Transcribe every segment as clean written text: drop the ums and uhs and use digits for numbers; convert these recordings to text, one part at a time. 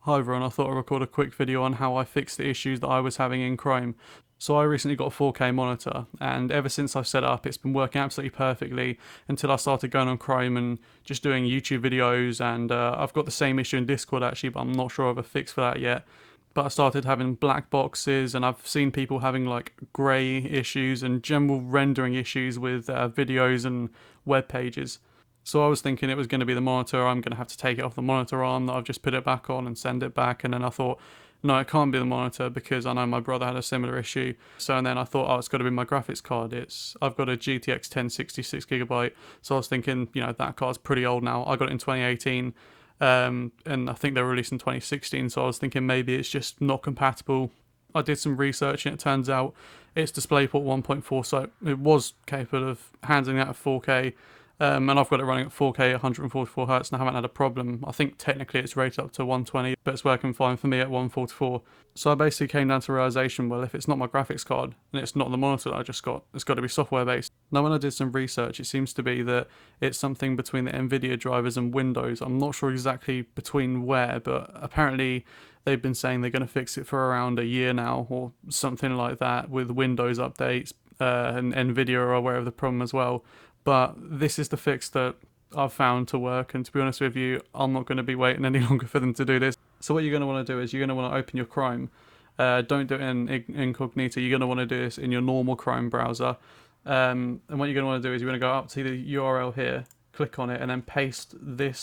Hi everyone, I thought I'd record a quick video on how I fixed the issues that I was having in Chrome. So I recently got a 4K monitor, and ever since I've set it up, it's been working absolutely perfectly until I started going on Chrome and just doing YouTube videos, and I've got the same issue in Discord actually, but I'm not sure of a fix for that yet. But I started having black boxes, and I've seen people having like grey issues and general rendering issues with videos and web pages. So I was thinking it was going to be the monitor. I'm going to have to take it off the monitor arm that I've just put it back on and send it back. And then I thought, no, it can't be the monitor because I know my brother had a similar issue. So and then I thought, oh, it's got to be my graphics card. I've got a GTX 1060 6GB. So I was thinking, that card's pretty old now. I got it in 2018. And I think they were released in 2016. So I was thinking maybe it's just not compatible. I did some research and it turns out it's DisplayPort 1.4, so it was capable of handling that at 4K. And I've got it running at 4K, 144 Hz, and I haven't had a problem. I think technically it's rated up to 120, but it's working fine for me at 144. So I basically came down to the realization, well, if it's not my graphics card, and it's not the monitor that I just got, it's got to be software based. Now, when I did some research, it seems to be that it's something between the Nvidia drivers and Windows. I'm not sure exactly between where, but apparently they've been saying they're going to fix it for around a year now, or something like that, with Windows updates, and Nvidia are aware of the problem as well. But this is the fix that I've found to work, and to be honest with you, I'm not going to be waiting any longer for them to do this. So what you're going to want to do is you're going to want to open your Chrome. Don't do it in incognito. You're going to want to do this in your normal Chrome browser. And what you're going to want to do is you're going to go up to the URL here, click on it, and then paste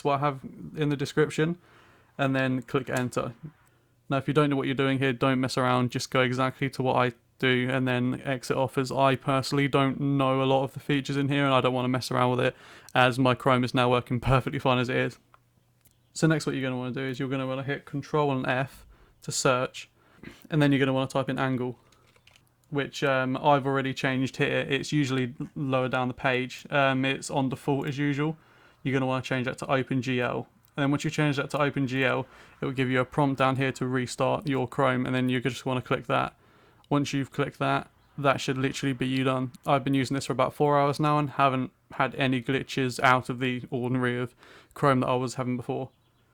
what I have in the description, and then click enter. Now, if you don't know what you're doing here, don't mess around. Just go exactly to what I do and then exit off, as I personally don't know a lot of the features in here and I don't want to mess around with it, as my Chrome is now working perfectly fine as it is. So next what you're going to want to do is you're going to want to hit Ctrl and F to search, and then you're going to want to type in angle, which I've already changed here. It's usually lower down the page. It's on default as usual. You're going to want to change that to OpenGL. And then once you change that to OpenGL, it will give you a prompt down here to restart your Chrome, and then you just want to click that. Once you've clicked that, that should literally be you done. I've been using this for about 4 hours now and haven't had any glitches out of the ordinary of Chrome that I was having before.